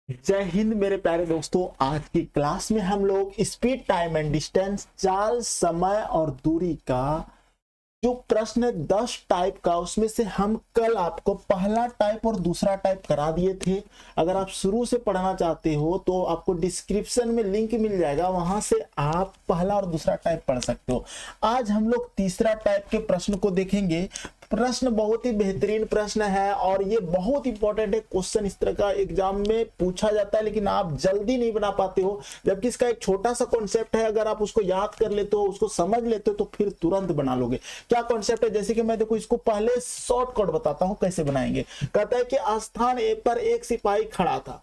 जय हिंद मेरे प्यारे दोस्तों। आज की क्लास में हम लोग स्पीड, टाइम एंड डिस्टेंस, चाल, समय और दूरी का जो प्रश्न है 10 टाइप का, उसमें से हम कल आपको पहला टाइप और दूसरा टाइप करा दिए थे। अगर आप शुरू से पढ़ना चाहते हो तो आपको डिस्क्रिप्शन में लिंक मिल जाएगा, वहां से आप पहला और दूसरा टाइप पढ़ सकते हो। आज हम लोग तीसरा टाइप के प्रश्न को देखेंगे। प्रश्न बहुत ही बेहतरीन प्रश्न है और ये बहुत इंपॉर्टेंट है। क्वेश्चन इस तरह का एग्जाम में पूछा जाता है, लेकिन आप जल्दी नहीं बना पाते हो, जबकि इसका एक छोटा सा कॉन्सेप्ट है। अगर आप उसको याद कर लेते हो, उसको समझ लेते हो, तो फिर तुरंत बना लोगे। क्या कॉन्सेप्ट है? जैसे कि मैं देखो इसको पहले शॉर्टकट बताता हूं कैसे बनाएंगे। कहता है कि स्थान ए पर एक सिपाही खड़ा था,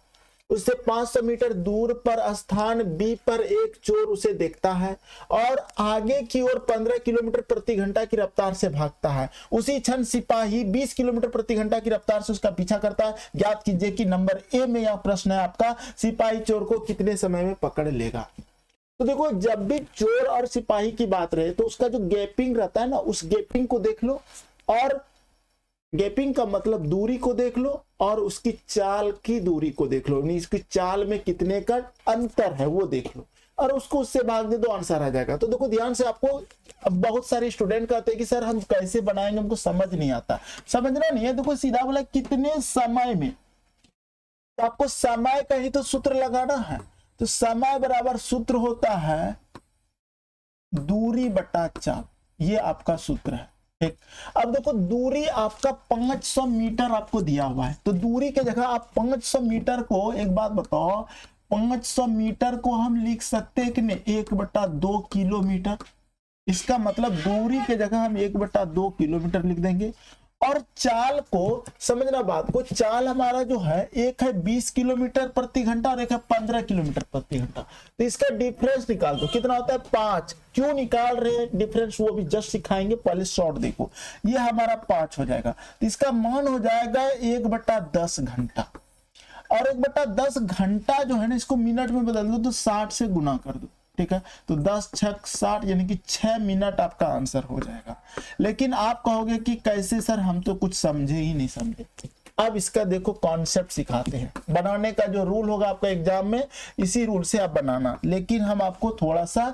उससे 500 मीटर दूर पर स्थान बी पर एक चोर उसे देखता है और आगे की ओर 15 किलोमीटर प्रति घंटा की रफ्तार से भागता है। उसी क्षण सिपाही 20 किलोमीटर प्रति घंटा की रफ्तार से उसका पीछा करता है। ज्ञात कीजिए कि नंबर ए में यह प्रश्न है आपका, सिपाही चोर को कितने समय में पकड़ लेगा। तो देखो, जब भी चोर और सिपाही की बात रहे तो उसका जो गैपिंग रहता है ना, उस गैपिंग को देख लो, और गैपिंग का मतलब दूरी को देख लो और उसकी चाल की दूरी को देख लो, इसकी चाल में कितने का अंतर है वो देख लो, और उसको उससे भाग दे दो, आंसर आ जाएगा। तो देखो ध्यान से, आपको अब बहुत सारे स्टूडेंट कहते हैं कि सर हम कैसे बनाएंगे, हमको समझ नहीं आता। समझना नहीं है, देखो सीधा बोला कितने समय में, तो आपको समय का ही तो सूत्र लगाना है। तो समय बराबर सूत्र होता है दूरी बटा चाल, ये आपका सूत्र है। ठीक, अब देखो दूरी आपका 500 मीटर आपको दिया हुआ है, तो दूरी के जगह आप 500 मीटर को, एक बात बताओ, 500 मीटर को हम लिख सकते हैं कि नहीं 1/2 किलोमीटर। इसका मतलब दूरी के जगह हम 1/2 किलोमीटर लिख देंगे। और चाल को समझना, बात को, चाल हमारा जो है एक है 20 किलोमीटर प्रति घंटा और एक है 15 किलोमीटर प्रति घंटा। तो इसका डिफरेंस निकाल दो, कितना होता है 5। क्यों निकाल रहे हैं डिफरेंस, वो भी जस्ट सिखाएंगे, पहले शॉर्ट देखो। ये हमारा 5 हो जाएगा, तो इसका मान हो जाएगा 1/10 घंटा। और 1/10 घंटा जो है ना, इसको मिनट में बदल दो तो 60 से गुना कर दो। ठीक है, तो 10 छक 60, यानी कि 6 मिनट आपका आंसर हो जाएगा। लेकिन आप कहोगे कि कैसे सर, हम तो कुछ समझे ही नहीं समझे। अब इसका देखो कॉन्सेप्ट सिखाते हैं। बनाने का जो रूल होगा आपका एग्जाम में, इसी रूल से आप बनाना, लेकिन हम आपको थोड़ा सा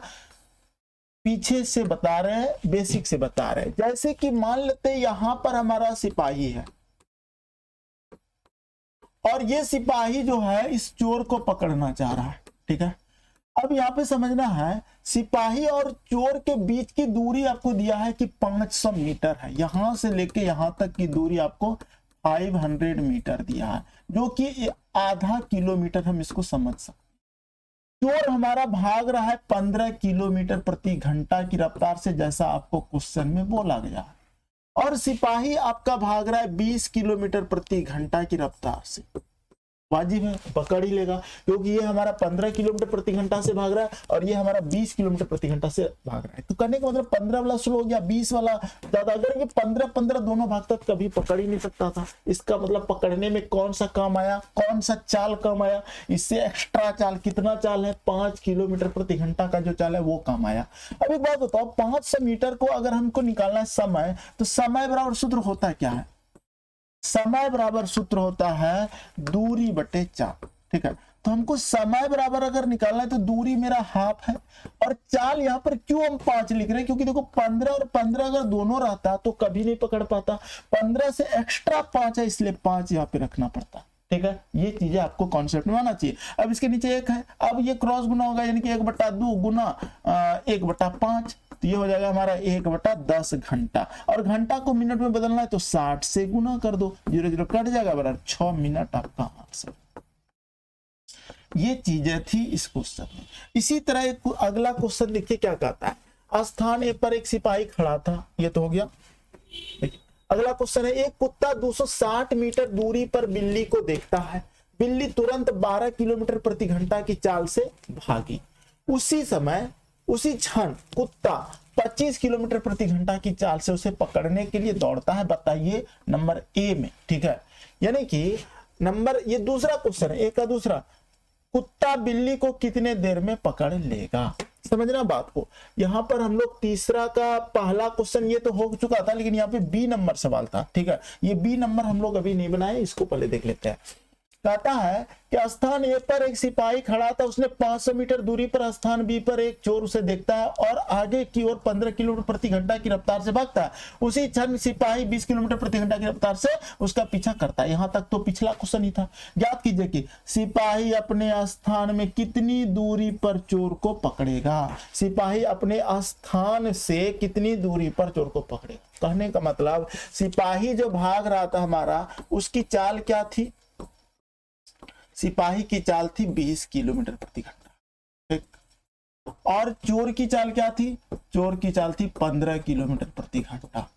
पीछे से बता रहे हैं, बेसिक से बता रहे हैं। जैसे कि मान लेते हैं यहां पर हमारा सिपाही है और ये सिपाही जो है इस चोर को पकड़ना चाह रहा है। ठीक है, अब यहाँ पे समझना है, सिपाही और चोर के बीच की दूरी आपको दिया है कि 500 मीटर है। यहां से लेके यहां तक की दूरी आपको 500 मीटर दिया है, जो कि आधा किलोमीटर हम इसको समझ सकते। चोर हमारा भाग रहा है 15 किलोमीटर प्रति घंटा की रफ्तार से, जैसा आपको क्वेश्चन में बोला गया है, और सिपाही आपका भाग रहा है 20 किलोमीटर प्रति घंटा की रफ्तार से। वाजिब है, पकड़ ही लेगा, क्योंकि ये हमारा 15 किलोमीटर प्रति घंटा से भाग रहा है और ये हमारा 20 किलोमीटर प्रति घंटा से भाग रहा है। तो करने का मतलब 15 वाला स्लो हो गया, 20 वाला ज्यादा। अगर ये 15-15 दोनों भागता तो कभी पकड़ ही नहीं सकता था। इसका मतलब पकड़ने में कौन सा काम आया, कौन सा चाल कम आया, इससे एक्स्ट्रा चाल, कितना चाल है 5 किलोमीटर प्रति घंटा का जो चाल है वो काम आया। अब एक बात बताओ, 500 मीटर को अगर हमको निकालना है समय, तो समय बराबर सूत्र होता है क्या है? समय बराबर सूत्र होता है दूरी बटे चाल। ठीक है, तो हमको समय बराबर अगर निकालना है तो दूरी मेरा हाफ है, और चाल यहाँ पर क्यों हम 5 लिख रहे हैं, क्योंकि देखो 15 और 15 अगर दोनों रहता तो कभी नहीं पकड़ पाता। 15 से एक्स्ट्रा 5 है, इसलिए 5 यहाँ पे रखना पड़ता। ठीक है, ये चीजें आपको कॉन्सेप्ट में आना चाहिए। अब इसके नीचे 1 है, अब ये क्रॉस गुना होगा, यानी कि 1/2 गुना 1/5, तो ये हो जाएगा हमारा 1/10 घंटा। और घंटा को मिनट में बदलना है तो 60 से गुना कर दो, 0 0 कट जाएगा, बराबर 6 मिनट आपका आंसर। ये चीजें थी इस क्वेश्चन में। इसी तरह एक अगला क्वेश्चन देखिए क्या कहता है। स्थान ए पर एक सिपाही खड़ा था, ये तो हो गया। अगला क्वेश्चन है, एक कुत्ता 260 मीटर दूरी पर बिल्ली को देखता है। बिल्ली तुरंत 12 किलोमीटर प्रति घंटा की चाल से भागी। उसी समय, उसी क्षण कुत्ता 25 किलोमीटर प्रति घंटा की चाल से उसे पकड़ने के लिए दौड़ता है। बताइए नंबर ए में। ठीक है, यानी कि नंबर, ये दूसरा क्वेश्चन है, एक का दूसरा, कुत्ता बिल्ली को कितने देर में पकड़ लेगा। समझना बात को। यहां पर हम लोग तीसरा का पहला क्वेश्चन ये तो हो चुका था, लेकिन यहाँ पे बी नंबर सवाल था। ठीक है, ये बी नंबर हम लोग अभी नहीं बनाए, इसको पहले देख लेते हैं। कहता है कि स्थान ए पर एक सिपाही खड़ा था, उसने 500 मीटर दूरी पर स्थान बी पर एक चोर उसे देखता है और आगे की ओर 15 किलोमीटर प्रति घंटा की रफ्तार से भागता है। उसी क्षण सिपाही 20 किलोमीटर प्रति घंटा की रफ्तार से उसका पीछा करता है। यहां तक तो पिछला क्वेश्चन ही था। ज्ञात कीजिए कि सिपाही अपने स्थान में कितनी दूरी पर चोर को पकड़ेगा। सिपाही अपने स्थान से कितनी दूरी पर चोर को पकड़ेगा। कहने का मतलब सिपाही जो भाग रहा था हमारा, उसकी चाल क्या थी? सिपाही की चाल थी 20 किलोमीटर प्रति घंटा, ठीक। और चोर की चाल क्या थी? चोर की चाल थी 15 किलोमीटर प्रति घंटा।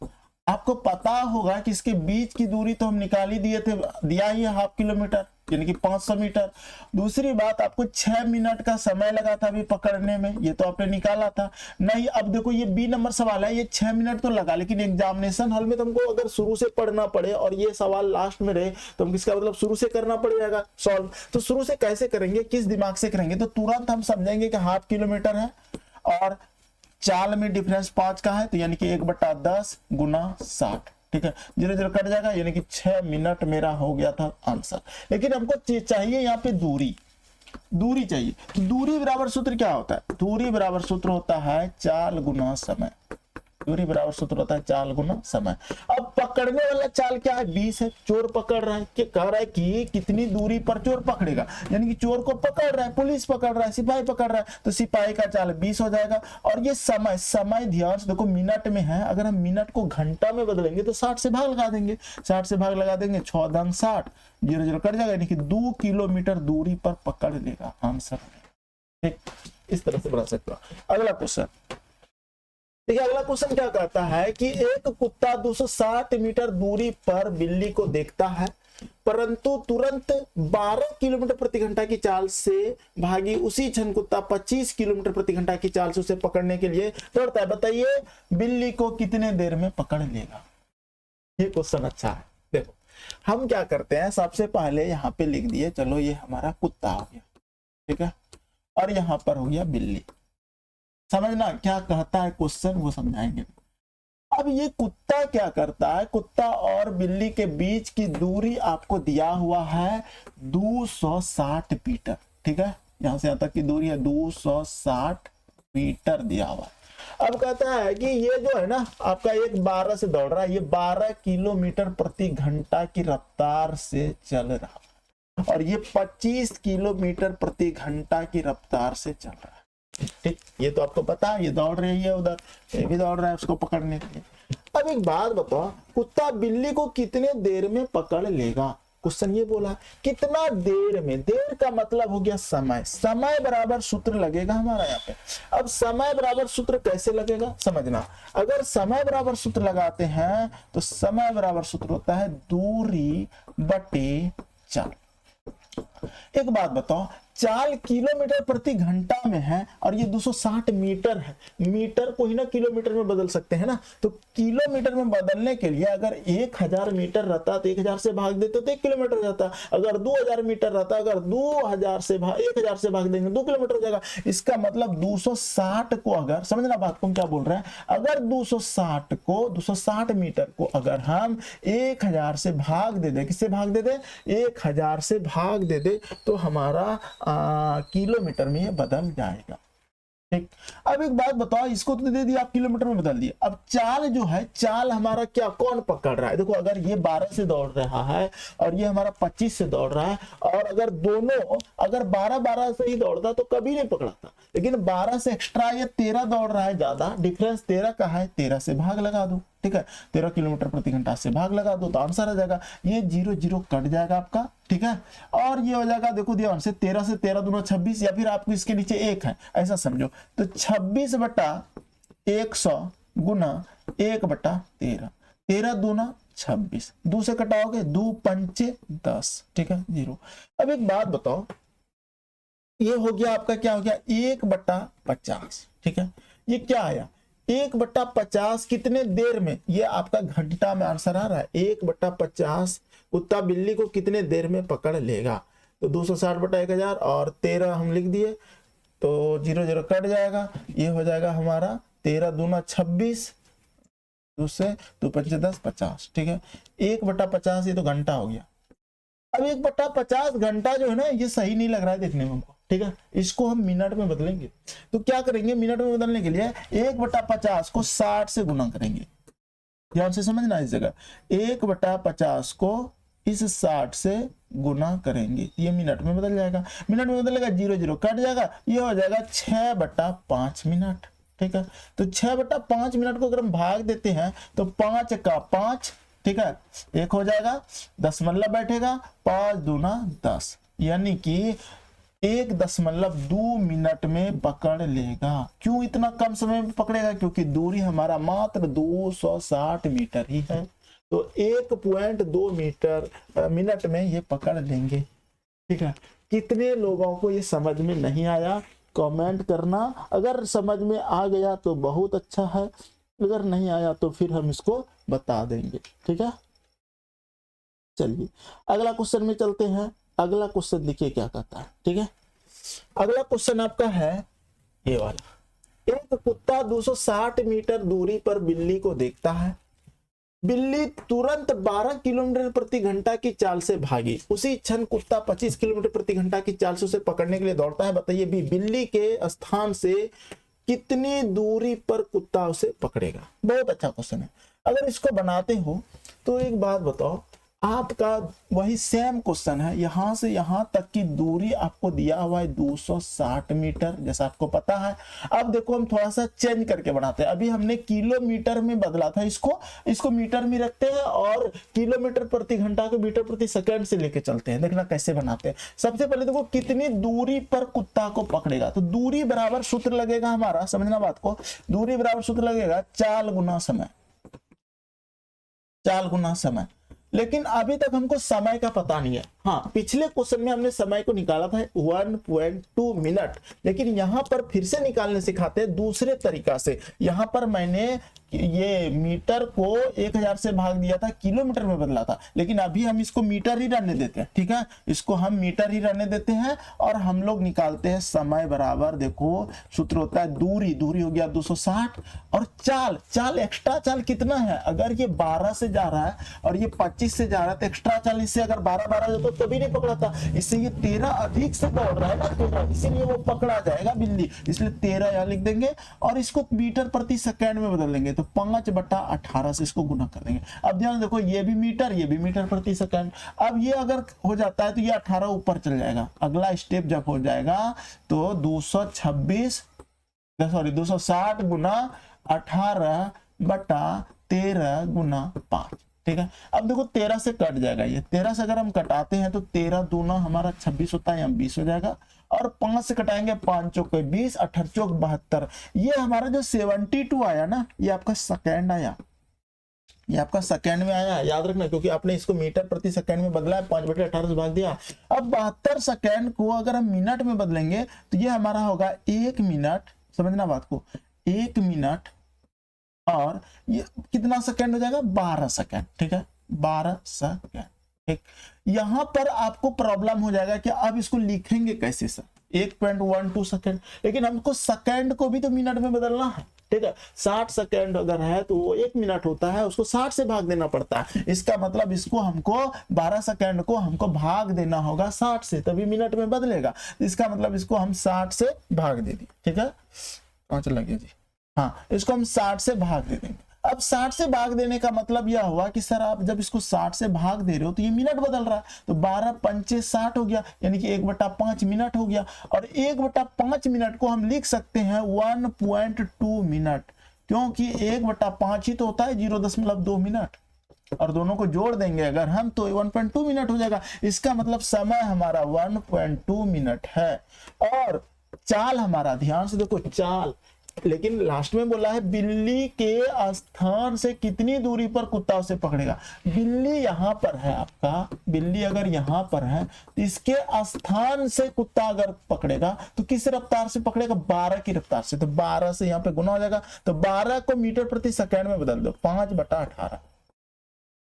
आपको पता होगा कि इसके बीच की दूरी तो हम निकाल ही दिया ही है हाफ किलोमीटर, यानी कि 500 मीटर। दूसरी बात, आपको 6 मिनट का समय लगा था अभी पकड़ने में, ये तो आपने निकाला था। नहीं, अब देखो ये बी नंबर सवाल है, ये 6 मिनट तो लगा, लेकिन एग्जामिनेशन हॉल में तुमको अगर शुरू से पढ़ना पड़े और ये सवाल लास्ट में रहे तो हम किसका मतलब शुरू से करना पड़ेगा सॉल्व। तो शुरू से कैसे करेंगे, किस दिमाग से करेंगे? तो तुरंत हम समझेंगे कि हाफ किलोमीटर है और चाल में डिफरेंस 5 का है, तो यानी कि 1/10 गुना 60, ठीक है। 0 0 कट जाएगा, यानी कि 6 मिनट मेरा हो गया था आंसर। लेकिन हमको चाहिए यहाँ पे दूरी चाहिए। तो दूरी बराबर सूत्र क्या होता है? दूरी बराबर सूत्र होता है चाल गुना समय। दूरी बराबर सूत्र होता है चाल गुना समय। अब पकड़ने वाला चाल क्या है? 20 है। चोर पकड़ रहा है, कि कह रहा है कि कितनी दूरी पर चोर पकड़ेगा, यानी कि चोर को पकड़ रहा है, पुलिस पकड़ रहा है, सिपाही पकड़ रहा है, तो सिपाही का चाल 20 हो जाएगा। और ये समय ध्यान से देखो, मिनट में है, अगर हम मिनट को घंटा में बदलेंगे तो 60 से भाग लगा देंगे, 60 से भाग लगा देंगे, 6 दांग 60, 0 0 कट जाएगा, यानी कि 2 किलोमीटर दूरी पर पकड़ लेगा आंसर। ठीक, इस तरह से बना सकते हो। अगला क्वेश्चन देखिए, अगला क्वेश्चन क्या कहता है कि एक कुत्ता 260 मीटर दूरी पर बिल्ली को देखता है, परंतु तुरंत 12 किलोमीटर प्रति घंटा की चाल से भागी उसी क्षण कुत्ता 25 किलोमीटर प्रति घंटा की चाल से उसे पकड़ने के लिए दौड़ता है। बताइए बिल्ली को कितने देर में पकड़ लेगा? ये क्वेश्चन अच्छा है। देखो हम क्या करते हैं, सबसे पहले यहाँ पे लिख दिए, चलो ये हमारा कुत्ता हो गया, ठीक है, और यहाँ पर हो गया बिल्ली। समझना क्या कहता है क्वेश्चन, वो समझाएंगे। अब ये कुत्ता क्या करता है, कुत्ता और बिल्ली के बीच की दूरी आपको दिया हुआ है 260 मीटर, ठीक है, यहां से यहां तक की दूरी है 260 मीटर दिया हुआ है। अब कहता है कि ये जो है ना आपका एक 12 से दौड़ रहा है, ये 12 किलोमीटर प्रति घंटा की रफ्तार से चल रहा है, और ये 25 किलोमीटर प्रति घंटा की रफ्तार से चल रहा है। ठीक, ये तो आपको पता है, ये दौड़ रही है उधर, ये भी दौड़ रहा है उसको पकड़ने के लिए। अब एक बात बताओ, कुत्ता बिल्ली को कितने देर में पकड़ लेगा? क्वेश्चन ये बोला कितना देर में। देर का मतलब हो गया समय, समय बराबर सूत्र लगेगा हमारा यहाँ पे। अब समय बराबर सूत्र कैसे लगेगा समझना। अगर समय बराबर सूत्र लगाते हैं तो समय बराबर सूत्र होता है दूरी बटे चाल। एक बात बताओ, चाल किलोमीटर प्रति घंटा में है और ये 260 मीटर है, मीटर को ही ना किलोमीटर में बदल सकते हैं ना, तो किलोमीटर में बदलने के लिए अगर 1000 मीटर रहता तो 1000 से भाग देते तो 1 किलोमीटर जाता। अगर 2000 मीटर रहता, अगर 1000 से 1000 से भाग देंगे 2 किलोमीटर हो जाएगा। इसका मतलब 260 को, अगर समझना बात को क्या बोल रहे हैं, अगर 260 मीटर को अगर हम 1000 से भाग दे दे, किससे भाग दे दे, 1000 से भाग दे दे, तो हमारा किलोमीटर में ये बदल जाएगा। ठीक, अब एक बात बताओ, इसको तो दे दिया आप किलोमीटर में बदल दिया। अब चाल जो है, चाल हमारा क्या कौन पकड़ रहा है? देखो अगर ये 12 से दौड़ रहा है और ये हमारा 25 से दौड़ रहा है, और अगर दोनों अगर 12 से ही दौड़ता तो कभी नहीं पकड़ाता, लेकिन 12 से एक्स्ट्रा ये 13 दौड़ रहा है, ज्यादा डिफरेंस 13 का है, 13 से भाग लगा दो, ठीक है, 13 किलोमीटर प्रति घंटा से भाग लगा दो तो आंसर आ जाएगा। ये 0 0 कट जाएगा आपका, ठीक है, और ये हो जाएगा, देखो ध्यान से 13 से 13 दूना 26, या फिर आपको इसके नीचे 1 है ऐसा समझो, तो 26/100 गुना 1/13, 13 दूना 26, 2 से कटाओगे 2 पंचे 10, ठीक है, 0। अब एक बात बताओ, ये हो गया आपका, क्या हो गया, 1/50, ठीक है, ये क्या आया 1/50 कितने देर में, ये आपका घंटा में आंसर आ रहा है। 1/50 कुत्ता बिल्ली को कितने देर में पकड़ लेगा, तो 260/1000 और 13 हम लिख दिए, तो 0 0 कट जाएगा, ये हो जाएगा हमारा 13 दूना 26, दूसरे 2 पंचे 10, 50, ठीक है, 1/50 ये तो घंटा हो गया, अब 1/50 घंटा जो है ना, ये सही नहीं लग रहा है देखने में हमको, ठीक है। इसको हम मिनट में बदलेंगे, तो क्या करेंगे, मिनट में बदलने के लिए 1/50 को 60 से गुना करेंगे। ध्यान से समझना इस जगह, 1/50 को इस 60 से गुना करेंगे, ये मिनट में बदल जाएगा। मिनट में बदलेगा, 0 0 कट जाएगा, ये हो जाएगा 6/5 मिनट, ठीक है। तो 6/5 मिनट को अगर हम भाग देते हैं तो 5 का 5, ठीक है, एक हो जाएगा, दशमलव बैठेगा, 5 दूना 10, यानी कि 1.2 मिनट में पकड़ लेगा। क्यों इतना कम समय में पकड़ेगा, क्योंकि दूरी हमारा मात्र 260 मीटर ही है, तो 1.2 मिनट में ये पकड़ लेंगे, ठीक है। कितने लोगों को ये समझ में नहीं आया, कमेंट करना। अगर समझ में आ गया तो बहुत अच्छा है, अगर नहीं आया तो फिर हम इसको बता देंगे, ठीक है। चलिए अगला क्वेश्चन में चलते हैं। अगला क्वेश्चन देखिए क्या कहता है, ठीक है। अगला क्वेश्चन आपका है ये वाला, एक कुत्ता 260 मीटर दूरी पर बिल्ली को देखता है। बिल्ली तुरंत 12 किलोमीटर प्रति घंटा की चाल से भागी। उसी क्षण कुत्ता 25 किलोमीटर प्रति घंटा की चाल से उसे पकड़ने के लिए दौड़ता है। बताइए भी बिल्ली के स्थान से कितनी दूरी पर कुत्ता उसे पकड़ेगा। बहुत अच्छा क्वेश्चन है। अगर इसको बनाते हो तो एक बात बताओ, आपका वही सेम क्वेश्चन है, यहां से यहां तक की दूरी आपको दिया हुआ है 260 मीटर, जैसा आपको पता है। अब देखो हम थोड़ा सा चेंज करके बनाते हैं। अभी हमने किलोमीटर में बदला था, इसको मीटर में रखते हैं और किलोमीटर प्रति घंटा को मीटर प्रति सेकंड से लेके चलते हैं। देखना कैसे बनाते हैं। सबसे पहले देखो कितनी दूरी पर कुत्ता को पकड़ेगा, तो दूरी बराबर सूत्र लगेगा हमारा, समझना बात को, दूरी बराबर सूत्र लगेगा चाल गुना समय, चाल गुना समय। लेकिन अभी तक हमको समय का पता नहीं है। हाँ, पिछले क्वेश्चन में हमने समय को निकाला था 1.2 मिनट, लेकिन यहां पर फिर से निकालने सिखाते हैं दूसरे तरीका से। यहां पर मैंने ये मीटर को 1000 से भाग दिया था, किलोमीटर में बदला था, लेकिन अभी हम इसको मीटर ही रहने देते हैं, ठीक है। इसको हम मीटर ही रहने देते हैं और हम लोग निकालते हैं समय बराबर, देखो सूत्र होता है दूरी, दूरी हो गया 260 और चाल, चाल एक्स्ट्रा चाल कितना है, अगर ये 12 से जा रहा है और ये 25 से जा रहा है तो एक्स्ट्रा चाल इससे अगर 12 जाता तो तभी नहीं पकड़ा था, इससे ये 13 अधिक से दौड़ रहा है ना 13, इसीलिए वो पकड़ा जाएगा बिल्ली, इसलिए 13 यहां लिख देंगे और इसको मीटर प्रति सेकंड में बदल देंगे, तो 5/18 से इसको गुना कर देंगे। अब ध्यान देखो ये भी मीटर प्रति सेकंड। अब ये अगर हो जाता है तो ये 18 ऊपर चल जाएगा। अगला स्टेप जब हो जाएगा तो 260 गुना 18/13 गुना 5, ठीक है। अब देखो 13 से कट जाएगा, ये 13 से अगर हम कटाते हैं तो 13 दूना हमारा 26 होता है, यहाँ 20 हो जाएगा और 5 से कटाएंगे 5 चौके 20, 18 चौक 72। ये हमारा जो 72 आया ना, ये आपका सेकेंड आया, ये आपका सेकेंड में आया, याद रखना, क्योंकि आपने इसको मीटर प्रति सेकंड में बदला है, 5/18 से भाग दिया। अब 72 सेकंड को अगर हम मिनट में बदलेंगे तो ये हमारा होगा 1 मिनट, समझना बात को, 1 मिनट और ये कितना सेकंड हो जाएगा, 12 सेकंड, ठीक है, 12 सेकंड, ठीक। यहां पर आपको प्रॉब्लम हो जाएगा कि अब इसको लिखेंगे कैसे सर, 1.12 सेकंड, लेकिन हमको सेकंड को भी तो मिनट में बदलना है, ठीक है। 60 सेकंड अगर है तो वो 1 मिनट होता है, उसको 60 से भाग देना पड़ता है। इसका मतलब इसको हमको 12 सेकंड को हमको भाग देना होगा 60 से, तभी मिनट में बदलेगा। इसका मतलब इसको हम 60 से भाग दे दिए, ठीक है। कहां चला गया जी, हाँ, इसको हम 60 से भाग दे देंगे। अब 60 से भाग देने का मतलब यह हुआ कि सर आप जब इसको 60 से भाग दे रहे हो तो ये मिनट बदल रहा है, तो 12 पंचे 60 हो गया, यानी कि 1/5 मिनट हो गया। और 1/5 मिनट को हम लिख सकते हैं 1.2 मिनट, क्योंकि 1/5 ही तो होता है 0.2 मिनट, और दोनों को जोड़ देंगे अगर हम तो 1.2 मिनट हो जाएगा। इसका मतलब समय हमारा 1.2 मिनट है। और चाल हमारा, ध्यान से देखो चाल, लेकिन लास्ट में बोला है बिल्ली के स्थान से कितनी दूरी पर कुत्ता उसे पकड़ेगा। बिल्ली यहां पर है आपका, बिल्ली अगर यहां पर है तो इसके स्थान से कुत्ता अगर पकड़ेगा तो किस रफ्तार से पकड़ेगा, 12 की रफ्तार से, तो 12 से यहां पे गुना हो जाएगा, तो 12 को मीटर प्रति सेकंड में बदल दो, 5/18।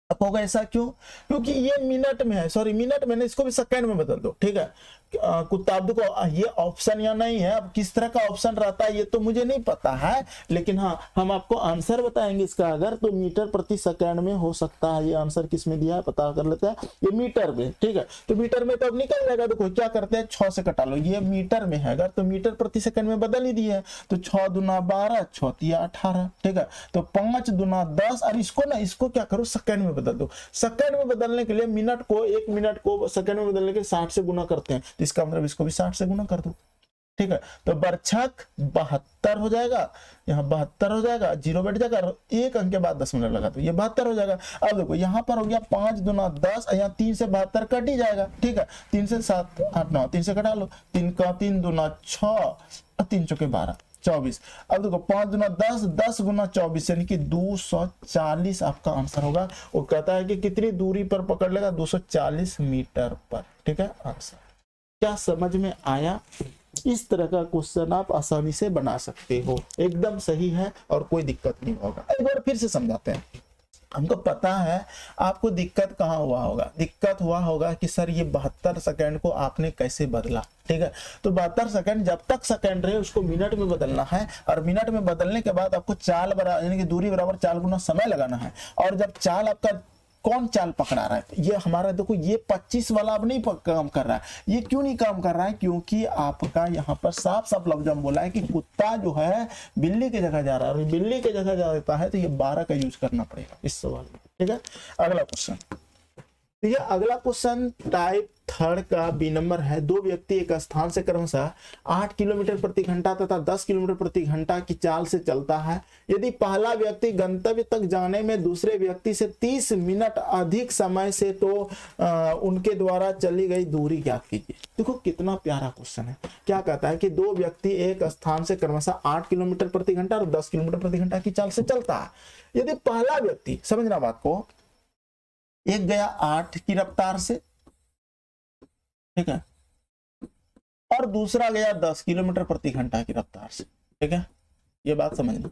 अब होगा ऐसा क्यों, क्योंकि ये मिनट में है, सॉरी मिनट में, इसको भी सेकंड में बदल दो, ठीक है। कुत्ता, अब देखो ये ऑप्शन या नहीं है, अब किस तरह का ऑप्शन रहता है ये तो मुझे नहीं पता है, लेकिन हाँ हम आपको आंसर बताएंगे इसका। अगर तो मीटर प्रति सेकंड में हो सकता है। ये आंसर किस में दिया है पता कर लेते हैं, ये मीटर में, ठीक है। तो मीटर में तो अब निकल जाएगा। देखो क्या करते हैं, 6 से कटा लो, ये मीटर में है, अगर तो मीटर प्रति सेकंड में बदल ही दिया है, तो 6 दूना 12, 6 तिया 18, ठीक है। तो 5 दूना 10, और इसको ना, इसको क्या करो सेकंड में बदल दो। सेकंड में बदलने के लिए मिनट को, 1 मिनट को सेकंड में बदलने के 60 से गुना करते हैं, तो इसका मतलब इसको भी 60 से गुना कर दो, ठीक है। तो बरछक 72 हो जाएगा, यहाँ 72 हो जाएगा, 0 बैठ जाएगा, 1 अंक के बाद 10 मिनट लगा, तो ये 72 हो जाएगा। अब देखो यहाँ पर हो गया 5 दूना 10, यहाँ 3 से 72 कट ही जाएगा, ठीक है। 3 से 7 8 9, 3 से कटा लो, 3 का 3 दूना 6, 3 चौके 12, 24। अब देखो 5 दूना 10, 10 गुना 24 यानी कि 240 आपका आंसर होगा। वो कहता है कि कितनी दूरी पर पकड़ लेगा, 240 मीटर पर, ठीक है आंसर। क्या समझ में आया? इस तरह का क्वेश्चन आप आसानी से बना सकते हो, एकदम सही है और कोई दिक्कत नहीं होगा। एक बार फिर से समझाते हैं। हमको पता है आपको दिक्कत कहाँ हुआ होगा, दिक्कत हुआ होगा कि सर ये 72 सेकंड को आपने कैसे बदला, ठीक है। तो 72 सेकंड जब तक सेकंड रहे उसको मिनट में बदलना है, और मिनट में बदलने के बाद आपको चाल बराबर यानी कि दूरी बराबर 4 गुना समय लगाना है। और जब चाल आपका, कौन चाल पकड़ा रहा है, ये हमारा देखो ये 25 वाला अब नहीं काम कर रहा है। ये क्यों नहीं काम कर रहा है, क्योंकि आपका यहाँ पर साफ साफ लफ्ज में बोला है कि कुत्ता जो है बिल्ली की जगह जा रहा है, और बिल्ली की जगह जाता है तो ये 12 का यूज करना पड़ेगा इस सवाल में, ठीक है। अगला क्वेश्चन, तो ये अगला क्वेश्चन टाइप 3 का बी नंबर है। 2 व्यक्ति एक स्थान से क्रमशः 8 किलोमीटर प्रति घंटा तथा 10 किलोमीटर प्रति घंटा की चाल से चलता है। यदि पहला व्यक्ति गंतव्य तक जाने में दूसरे व्यक्ति से 30 मिनट अधिक समय से, तो उनके द्वारा चली गई दूरी ज्ञात कीजिए। देखो कितना प्यारा क्वेश्चन है। क्या कहता है कि 2 व्यक्ति एक स्थान से क्रमशः 8 किलोमीटर प्रति घंटा और 10 किलोमीटर प्रति घंटा की चाल से चलता है। यदि पहला व्यक्ति, समझना बात को, एक गया 8 की रफ्तार से, ठीक है, और दूसरा गया 10 किलोमीटर प्रति घंटा की रफ्तार से, ठीक है, ये बात समझना।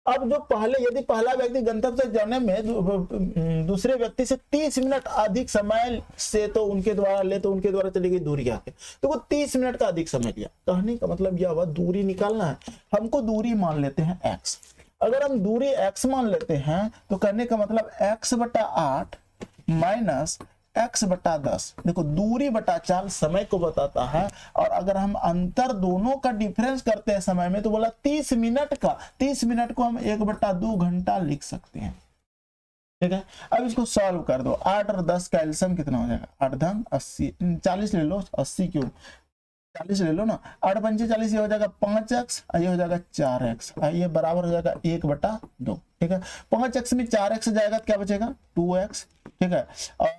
अब जो पहले, यदि पहला व्यक्ति गंतव्य तक जाने में दूसरे व्यक्ति से 30 मिनट अधिक समय से, तो उनके द्वारा चली गई दूरी क्या है, तो वो 30 मिनट का अधिक समय लिया। कहने का मतलब यह हुआ दूरी निकालना है, हमको दूरी मान लेते हैं x। अगर हम दूरी x मान लेते हैं तो कहने का मतलब x/8 माइनस x/10। देखो दूरी बटा चाल समय को बताता है, और अगर हम अंतर दोनों का डिफरेंस करते हैं समय में तो बोला 30 मिनट का, 30 मिनट को हम 1/2 घंटा लिख सकते हैं, ठीक है। अब इसको सॉल्व कर दो। 8 और 10 का एलसीएम कितना हो जाएगा, 8 10 80, 40 ले लो, 80 क्यों 40 ले लो ना, 8 पंचे 40, ये हो जाएगा 5x, ये हो जाएगा 4x, ये बराबर हो जाएगा 1/2, ठीक है। 5x में 4x जाएगा तो क्या बचेगा 2x, ठीक है,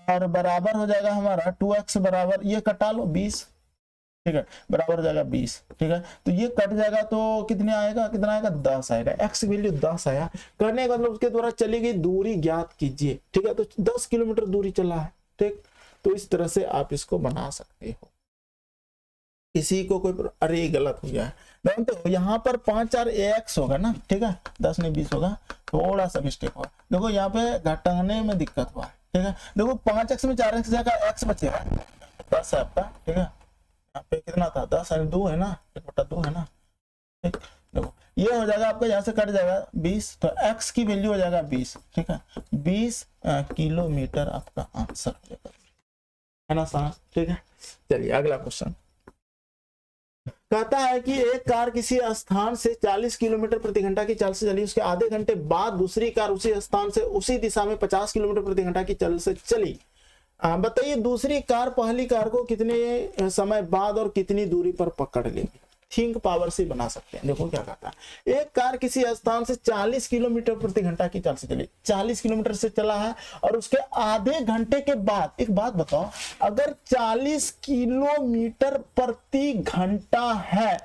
और बराबर हो जाएगा हमारा 2x बराबर, ये कटा लो 20, ठीक है, बराबर हो जाएगा 20, ठीक है। तो ये कट जाएगा तो कितने आएगा, कितना आएगा 10 आएगा। x की वैल्यू 10 आया, करने का मतलब उसके द्वारा चली गई दूरी ज्ञात कीजिए, ठीक है। तो 10 किलोमीटर दूरी चला है, ठीक। तो इस तरह से आप इसको बना सकते हो। किसी को कोई, अरे गलत हो गया है, जानते हो यहाँ पर 5 और ax होगा ना, ठीक है, 10 नहीं 20 होगा, थोड़ा सा मिस्टेक हुआ। देखो यहाँ पे घटाने में दिक्कत हुआ है, ठीक है। देखो 5x में 4x जाएगा, x बचेगा 10 है आपका, ठीक है। यहाँ पे कितना था 10 और 2 है ना, 1/2 है ना, ठीक। देखो ये हो जाएगा आपका, यहाँ से कट जाएगा 20, तो x की वैल्यू हो जाएगा 20, ठीक है। 20 किलोमीटर आपका आंसर हो जाएगा, है ना सर, ठीक है। चलिए अगला क्वेश्चन कहता है कि एक कार किसी स्थान से 40 किलोमीटर प्रति घंटा की चाल से चली, उसके आधे घंटे बाद दूसरी कार उसी स्थान से उसी दिशा में 50 किलोमीटर प्रति घंटा की चाल से चली। बताइए दूसरी कार पहली कार को कितने समय बाद और कितनी दूरी पर पकड़ लेगी। थिंक पावर से बना सकते हैं। देखो क्या कहता है, एक कार किसी स्थान से 40 किलोमीटर प्रति घंटा की चाल से चली, 40 किलोमीटर से चला है, और उसके आधे घंटे के बाद, एक बात बताओ, अगर 40 किलोमीटर प्रति घंटा है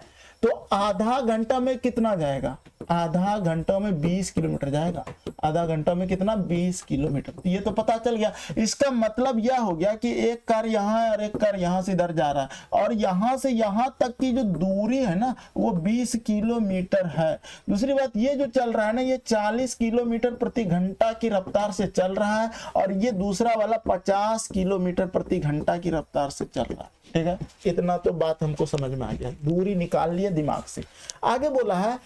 तो आधा घंटा में कितना जाएगा, आधा घंटा में 20 किलोमीटर जाएगा, आधा घंटा में कितना 20 किलोमीटर। तो ये तो पता चल गया। इसका मतलब यह हो गया कि एक कार यहाँ है और एक कार यहाँ से इधर जा रहा है, और यहाँ से यहाँ तक की जो दूरी है ना वो 20 किलोमीटर है। दूसरी बात, ये जो चल रहा है ना ये 40 किलोमीटर प्रति घंटा की रफ्तार से चल रहा है, और ये दूसरा वाला 50 किलोमीटर प्रति घंटा की रफ्तार से चल रहा है। ठीक है, इतना तो बात हमको समझ में आ गया, दूरी निकाल लिए दिमाग से। आगे बोला है,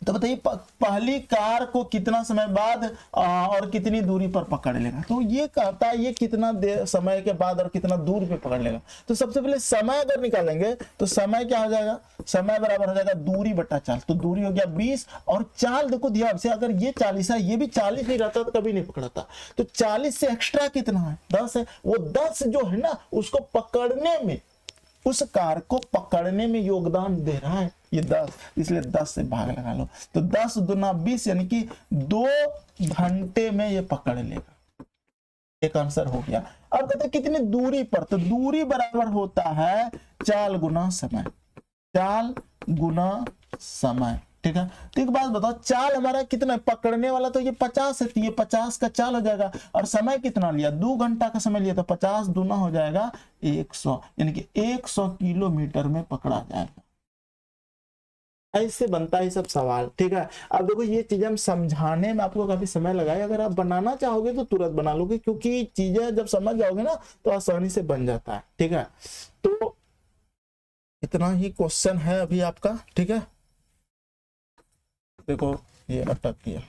तो बताइए पहली कार को कितना समय बाद और कितनी दूरी पर पकड़ लेगा। तो ये कहता है ये कितना समय के बाद और कितना दूर पे पकड़ लेगा। तो सबसे पहले समय अगर निकालेंगे तो समय क्या हो जाएगा, समय बराबर हो जाएगा दूरी बटा चाल। तो दूरी हो गया 20, और चाल देखो ध्यान से, अगर ये 40 है, ये भी 40 नहीं रहता तो कभी नहीं पकड़ता। तो 40 से एक्स्ट्रा कितना है, 10 है। वो 10 जो है ना उसको पकड़ने में, उस कार को पकड़ने में योगदान दे रहा है ये 10, इसलिए 10 से भाग लगा लो। तो 10 दूना 20 यानी कि 2 घंटे में ये पकड़ लेगा। एक आंसर हो गया। अब कहते हैं कितनी दूरी पर, तो दूरी बराबर होता है चाल गुना समय, चाल गुना समय। ठीक है, तो एक बात बताओ, चाल हमारा कितना है, पकड़ने वाला तो ये 50 है, तो ये 50 का चाल हो जाएगा, और समय कितना लिया, 2 घंटा का समय लिया, तो 50 दूना हो जाएगा 100, यानी कि 100 किलोमीटर में पकड़ा जाएगा। ऐसे बनता है सब सवाल। ठीक है, अब देखो ये चीजें हम समझाने में आपको काफी समय लगा है, अगर आप बनाना चाहोगे तो तुरंत बना लोगे, क्योंकि चीजें जब समझ जाओगे ना तो आसानी से बन जाता है। ठीक है, तो इतना ही क्वेश्चन है अभी आपका। ठीक है, देखो ये अटक गया।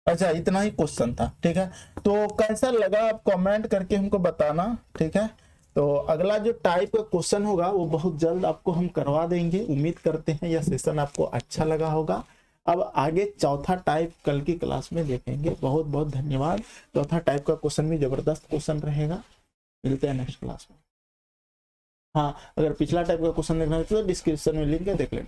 अच्छा, इतना ही क्वेश्चन था। ठीक है, तो कैसा लगा आप कमेंट करके हमको बताना। ठीक है, तो अगला जो टाइप का क्वेश्चन होगा वो बहुत जल्द आपको हम करवा देंगे। उम्मीद करते हैं यह सेशन आपको अच्छा लगा होगा। अब आगे चौथा टाइप कल की क्लास में देखेंगे। बहुत बहुत धन्यवाद। चौथा टाइप का क्वेश्चन भी जबरदस्त क्वेश्चन रहेगा। मिलते हैं नेक्स्ट क्लास में। हाँ, अगर पिछला टाइप का क्वेश्चन देखना है तो डिस्क्रिप्शन में लिंक है, देख लेना।